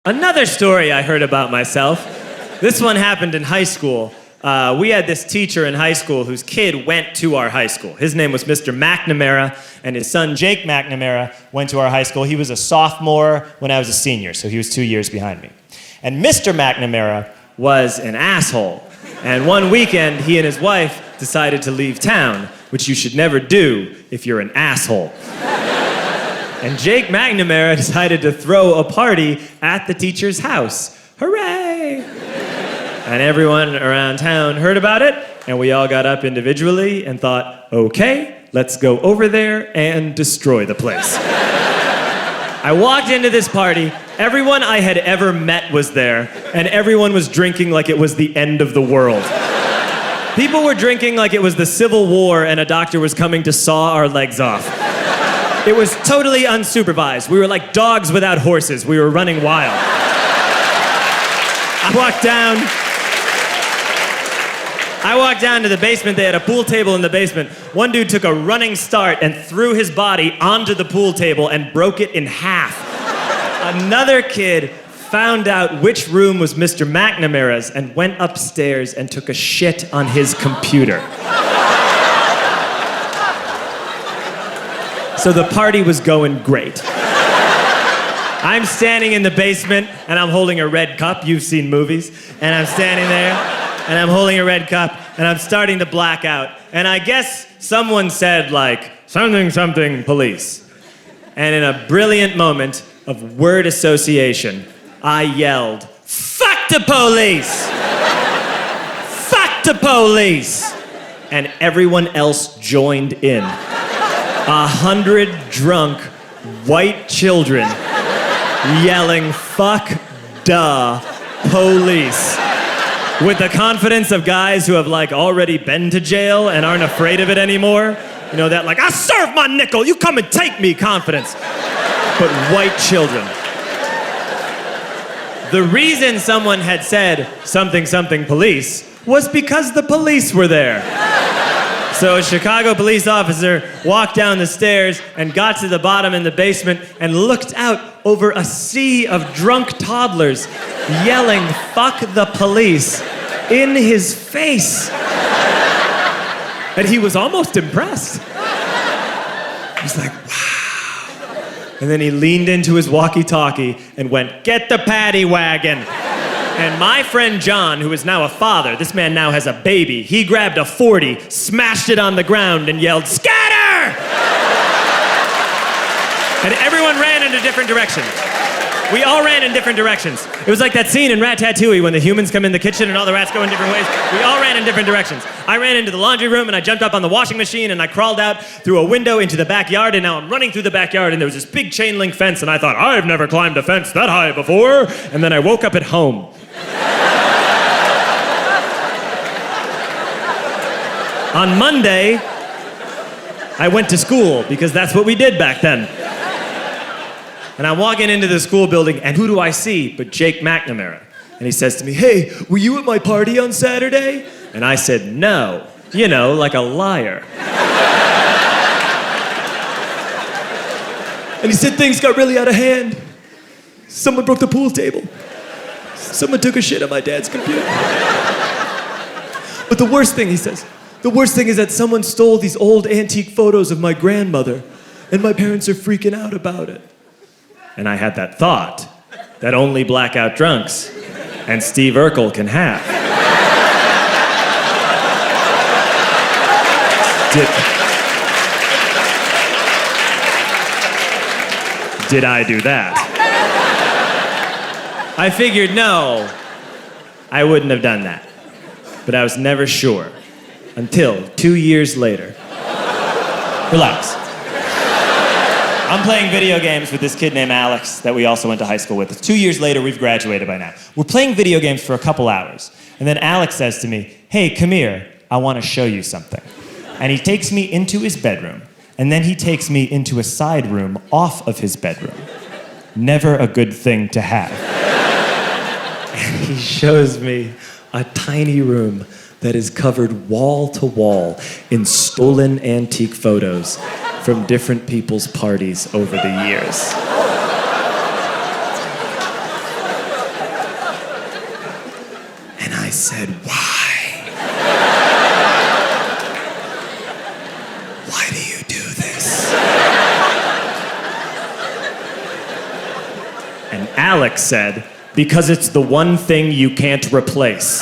Another story I heard about myself. This one happened in high school. We had this teacher in high school whose kid went to our high school. His name was Mr. McNamara, and his son Jake McNamara went to our high school. He was a sophomore when I was a senior, so he was 2 years behind me. And Mr. McNamara was an asshole. And one weekend, he and his wife decided to leave town, which you should never do if you're an asshole. And Jake McNamara decided to throw a party at the teacher's house. Hooray! And everyone around town heard about it, and we all got up individually and thought, okay, let's go over there and destroy the place. I walked into this party, everyone I had ever met was there, and everyone was drinking like it was the end of the world. People were drinking like it was the Civil War and a doctor was coming to saw our legs off. It was totally unsupervised. We were like dogs without horses. We were running wild. I walked down to the basement. They had a pool table in the basement. One dude took a running start and threw his body onto the pool table and broke it in half. Another kid found out which room was Mr. McNamara's and went upstairs and took a shit on his computer. So the party was going great. I'm standing in the basement and I'm holding a red cup. You've seen movies. And I'm standing there and I'm holding a red cup and I'm starting to black out. And I guess someone said like, something, something, police. And in a brilliant moment of word association, I yelled, fuck the police! Fuck the police! And everyone else joined in. 100 drunk white children yelling, fuck the police. With the confidence of guys who have like already been to jail and aren't afraid of it anymore. You know, that like, I serve my nickel, you come and take me confidence. But white children. The reason someone had said something, something police was because the police were there. So a Chicago police officer walked down the stairs and got to the bottom in the basement and looked out over a sea of drunk toddlers yelling, fuck the police, in his face. And he was almost impressed. He was like, wow. And then he leaned into his walkie-talkie and went, get the paddy wagon. And my friend John, who is now a father, this man now has a baby, he grabbed a 40, smashed it on the ground, and yelled, scatter! And everyone ran in a different direction. We all ran in different directions. It was like that scene in Ratatouille when the humans come in the kitchen and all the rats go in different ways. We all ran in different directions. I ran into the laundry room and I jumped up on the washing machine and I crawled out through a window into the backyard, and now I'm running through the backyard and there was this big chain link fence and I thought, I've never climbed a fence that high before. And then I woke up at home. On Monday, I went to school because that's what we did back then. And I'm walking into the school building, and who do I see but Jake McNamara? And he says to me, hey, were you at my party on Saturday? And I said, no. You know, like a liar. And he said, things got really out of hand. Someone broke the pool table. Someone took a shit on my dad's computer. But the worst thing, he says, the worst thing is that someone stole these old antique photos of my grandmother, and my parents are freaking out about it. And I had that thought that only blackout drunks and Steve Urkel can have. Did I do that? I figured, no, I wouldn't have done that. But I was never sure until 2 years later. Relax. I'm playing video games with this kid named Alex that we also went to high school with. 2 years later, we've graduated by now. We're playing video games for a couple hours. And then Alex says to me, hey, come here, I want to show you something. And he takes me into his bedroom. And then he takes me into a side room off of his bedroom. Never a good thing to have. And he shows me a tiny room that is covered wall to wall in stolen antique photos from different people's parties over the years. said, why? Why do you do this? And Alex said, because it's the one thing you can't replace.